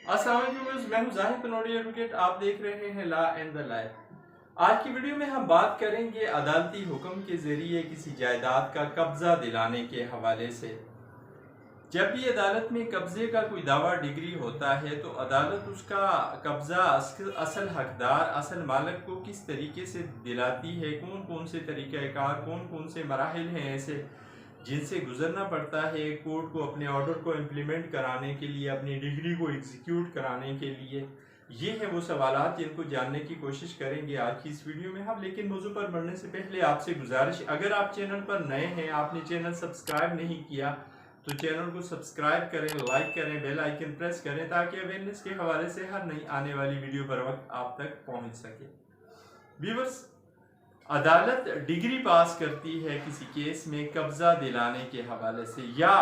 अस्सलाम वालेकुम व्यूअर्स, मैं हूं जाहिद पनोडी एडवोकेट। आप देख रहे हैं लॉ एंड द लाइफ। आज की वीडियो में हम बात करेंगे अदालती हुक्म के जरिए किसी जायदाद का कब्जा दिलाने के हवाले से। जब भी अदालत में कब्जे का कोई दावा डिग्री होता है तो अदालत उसका कब्जा असल हकदार असल मालिक को किस तरीके से दिलाती है, कौन कौन से तरीक़ाकार, कौन कौन से मराहिल हैं ऐसे जिनसे गुजरना पड़ता है कोर्ट को अपने ऑर्डर को इम्प्लीमेंट कराने के लिए, अपनी डिग्री को एग्जीक्यूट कराने के लिए। ये है वो सवालात जिनको जानने की कोशिश करेंगे आज की इस वीडियो में हम। लेकिन मौजू पर बढ़ने से पहले आपसे गुजारिश, अगर आप चैनल पर नए हैं, आपने चैनल सब्सक्राइब नहीं किया तो चैनल को सब्सक्राइब करें, लाइक करें, बेल आइकन प्रेस करें ताकि अवेयरनेस के हवाले से हर नई आने वाली वीडियो बर वक्त आप तक पहुंच सके। व्यूअर्स, अदालत डिग्री पास करती है किसी केस में कब्जा दिलाने के हवाले से, या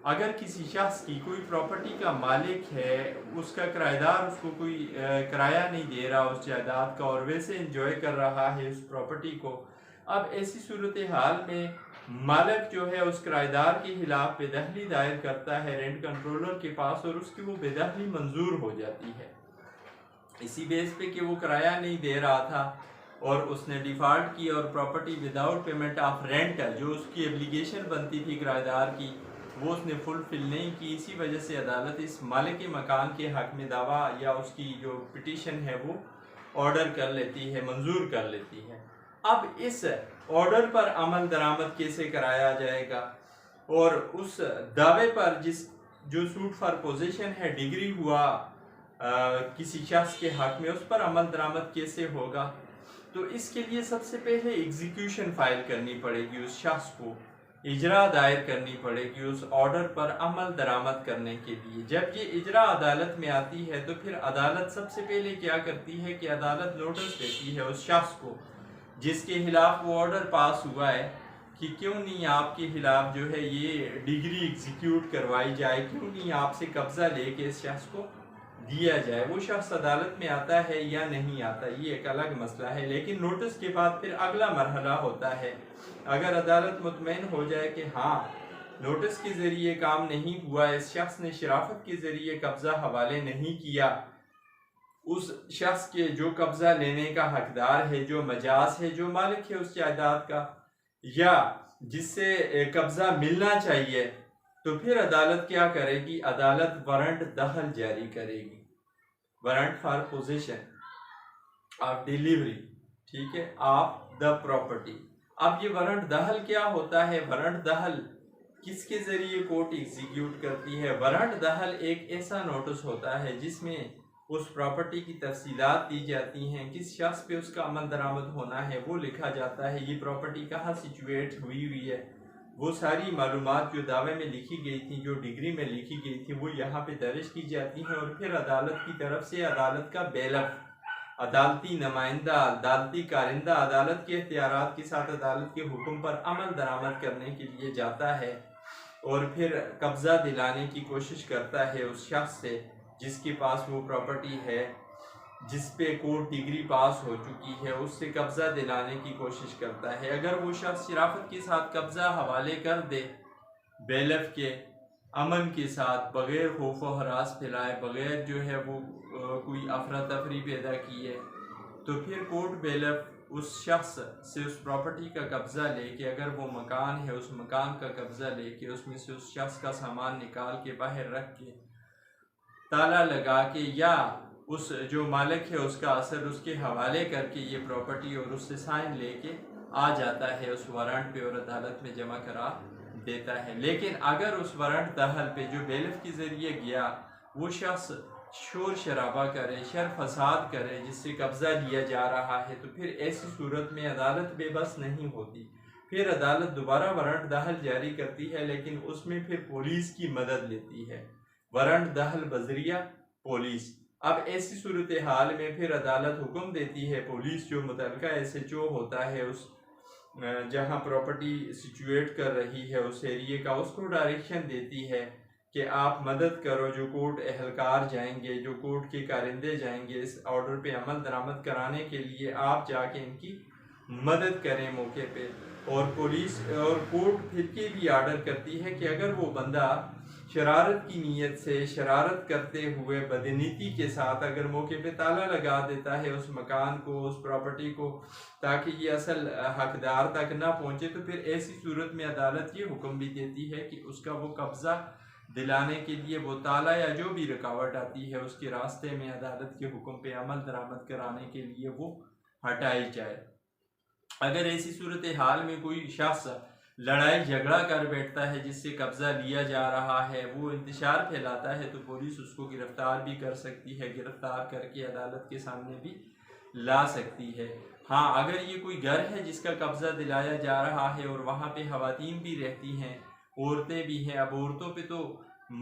अगर किसी शख्स की कोई प्रॉपर्टी का मालिक है, उसका किराएदार उसको कोई किराया नहीं दे रहा उस जायदाद का और वैसे एंजॉय कर रहा है उस प्रॉपर्टी को। अब ऐसी सूरत हाल में मालिक जो है उस किराएदार के खिलाफ बेदखली दायर करता है रेंट कंट्रोलर के पास और उसकी वो बेदखली मंजूर हो जाती है इसी बेस पे कि वो किराया नहीं दे रहा था और उसने डिफॉल्ट की और property without payment of rent जो उसकी एब्लिगेशन बनती थी किराएदार की वो उसने फुलफिल नहीं की। इसी वजह से अदालत इस मालिक मकान के हक में दावा या उसकी जो पिटीशन है वो ऑर्डर कर लेती है, मंजूर कर लेती है। अब इस ऑर्डर पर अमल दरामद कैसे कराया जाएगा और उस दावे पर जो सूट फॉर पोजीशन है डिग्री हुआ किसी शख्स के हक में, उस पर अमल दरामद कैसे होगा? तो इसके लिए सबसे पहले एग्जीक्यूशन फाइल करनी पड़ेगी, उस शख्स को इजरा दायर करनी पड़ेगी उस ऑर्डर पर अमल दरामद करने के लिए। जब ये इजरा अदालत में आती है तो फिर अदालत सबसे पहले क्या करती है कि अदालत नोटिस देती है उस शख्स को जिसके खिलाफ वो ऑर्डर पास हुआ है कि क्यों नहीं आपके खिलाफ जो है ये डिग्री एग्जीक्यूट करवाई जाए, क्यों नहीं आपसे कब्जा लेके इस शख्स को दिया जाए। वो शख्स अदालत में आता है या नहीं आता ये एक अलग मसला है, लेकिन नोटिस के बाद फिर अगला मरहला होता है। अगर अदालत मुतमईन हो जाए कि हाँ नोटिस के जरिए काम नहीं हुआ, इस शख्स ने शराफत के जरिए कब्जा हवाले नहीं किया, उस शख्स के जो कब्जा लेने का हकदार है, जो मजाज है, जो मालिक है उस जायदाद का या जिससे कब्जा मिलना चाहिए, तो फिर अदालत क्या करेगी? अदालत वारंट दखल जारी करेगी, warrant for position of delivery, ठीक है, ऑफ द प्रॉपर्टी। अब ये वारंट दखल क्या होता है? वारंट दखल किसके जरिए कोर्ट एग्जीक्यूट करती है? वारंट दखल एक ऐसा नोटिस होता है जिसमें उस प्रॉपर्टी की तफसीलात दी जाती हैं, किस शख्स पे उसका अमल दरामद होना है वो लिखा जाता है, ये प्रॉपर्टी कहाँ सिचुएट हुई है, वो सारी मालूमात जो दावे में लिखी गई थी, जो डिग्री में लिखी गई थी, वो यहाँ पे दर्ज की जाती हैं और फिर अदालत की तरफ से अदालत का बेलफ, अदालती नुमाइंदा, अदालती कारिंदा अदालत के इख्तियारात के साथ अदालत के हुक्म पर अमल दरामद करने के लिए जाता है और फिर कब्जा दिलाने की कोशिश करता है उस शख्स से जिसके पास वो प्रॉपर्टी है, जिस पे कोर्ट डिग्री पास हो चुकी है, उससे कब्जा दिलाने की कोशिश करता है। अगर वो शख्स शराफत के साथ कब्जा हवाले कर दे बेलफ के अमन के साथ, बगैर खौफ व हरास फैलाए, बगैर जो है वो कोई अफरा तफरी पैदा की है, तो फिर कोर्ट बेलफ उस शख्स से उस प्रॉपर्टी का कब्जा लेके, अगर वो मकान है उस मकान का कब्जा लेके उसमें से उस शख्स का सामान निकाल के बाहर रख के ताला लगा के या उस जो मालिक है उसका असर उसके हवाले करके ये प्रॉपर्टी और उससे साइन लेके आ जाता है उस वारंट पे और अदालत में जमा करा देता है। लेकिन अगर उस वारंट दखल पे जो बेलफ के जरिए गया वो शख्स शोर शराबा करे, शर फसाद करे जिससे कब्जा लिया जा रहा है, तो फिर ऐसी सूरत में अदालत बेबस नहीं होती, फिर अदालत दोबारा वारंट दखल जारी करती है, लेकिन उसमें फिर पुलिस की मदद लेती है, वारंट दखल बजरिया पुलिस। अब ऐसी सूरत हाल में फिर अदालत हुक्म देती है, पुलिस जो मुतलका SHO होता है उस जहां प्रॉपर्टी सिचुएट कर रही है उस एरिए का, उसको डायरेक्शन देती है कि आप मदद करो, जो कोर्ट एहलकार जाएंगे, जो कोर्ट के कारिंदे जाएंगे इस ऑर्डर पे अमल दरामद कराने के लिए, आप जाके इनकी मदद करें मौके पे। और पुलिस और कोर्ट फिर के भी ऑर्डर करती है कि अगर वो बंदा शरारत की नीयत से, शरारत करते हुए बदनीति के साथ अगर मौके पे ताला लगा देता है उस मकान को, उस प्रॉपर्टी को, ताकि ये असल हकदार तक ना पहुंचे, तो फिर ऐसी सूरत में अदालत ये हुक्म भी देती है कि उसका वो कब्ज़ा दिलाने के लिए वो ताला या जो भी रुकावट आती है उसके रास्ते में अदालत के हुक्म पे अमल दरामद कराने के लिए वो हटाई जाए। अगर ऐसी सूरत हाल में कोई शख्स लड़ाई झगड़ा कर बैठता है जिससे कब्जा लिया जा रहा है, वो इंतशार फैलाता है, तो पुलिस उसको गिरफ्तार भी कर सकती है, गिरफ्तार करके अदालत के सामने भी ला सकती है। हाँ, अगर ये कोई घर है जिसका कब्जा दिलाया जा रहा है और वहाँ पे खवातीन भी रहती हैं, औरतें भी हैं, अब औरतों पे तो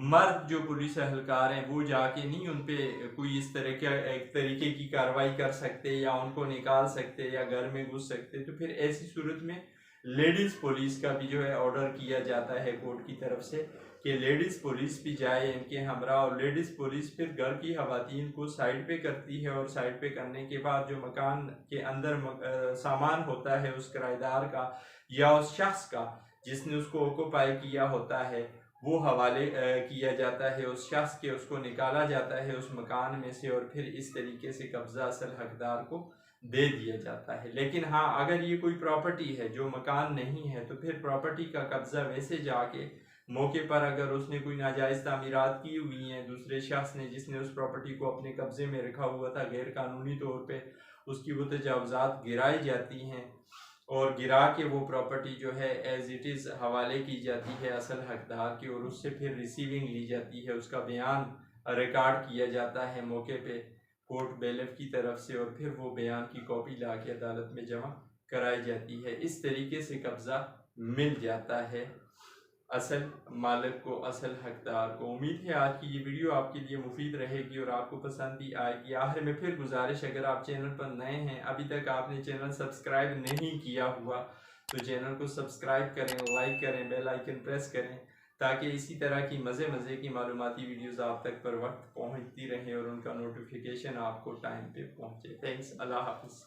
मर्द जो पुलिस एहलकार हैं वो जाके नहीं उन पे कोई इस तरह के एक तरीके की कार्रवाई कर सकते या उनको निकाल सकते या घर में घुस सकते, तो फिर ऐसी सूरत में लेडीज़ पुलिस का भी जो है ऑर्डर किया जाता है कोर्ट की तरफ से कि लेडीज़ पुलिस भी जाए इनके हमरा, और लेडीज़ पुलिस फिर घर की खवातीन को साइड पे करती है और साइड पे करने के बाद जो मकान के अंदर सामान होता है उस किराएदार का या उस शख्स का जिसने उसको ऑक्यूपाई किया होता है वो हवाले किया जाता है उस शख्स के, उसको निकाला जाता है उस मकान में से और फिर इस तरीके से कब्जा असल हकदार को दे दिया जाता है। लेकिन हाँ, अगर ये कोई प्रॉपर्टी है जो मकान नहीं है तो फिर प्रॉपर्टी का कब्जा वैसे जाके मौके पर अगर उसने कोई नाजायज़ तामीरात की हुई हैं, दूसरे शख्स ने जिसने उस प्रॉपर्टी को अपने कब्जे में रखा हुआ था गैर कानूनी तौर पे, उसकी वो तजावज़ात गिराई जाती हैं और गिरा के वो प्रॉपर्टी जो है एज इट इज़ हवाले की जाती है असल हकदार की, और उससे फिर रिसीविंग ली जाती है, उसका बयान रिकॉर्ड किया जाता है मौके पे कोर्ट बेलिफ की तरफ से, और फिर वो बयान की कॉपी ला के अदालत में जमा कराई जाती है। इस तरीके से कब्ज़ा मिल जाता है असल मालिक को, असल हकदार को। उम्मीद है आज की ये वीडियो आपके लिए मुफीद रहेगी और आपको पसंद भी आएगी। आखिर में फिर गुजारिश, अगर आप चैनल पर नए हैं, अभी तक आपने चैनल सब्सक्राइब नहीं किया हुआ तो चैनल को सब्सक्राइब करें, लाइक करें, बेल आइकन प्रेस करें ताकि इसी तरह की मज़े की मालूमाती वीडियोस आप तक पर वक्त पहुंचती रहें और उनका नोटिफिकेशन आपको टाइम पे पहुंचे। थैंक्स, अल्लाह हाफ़िज़।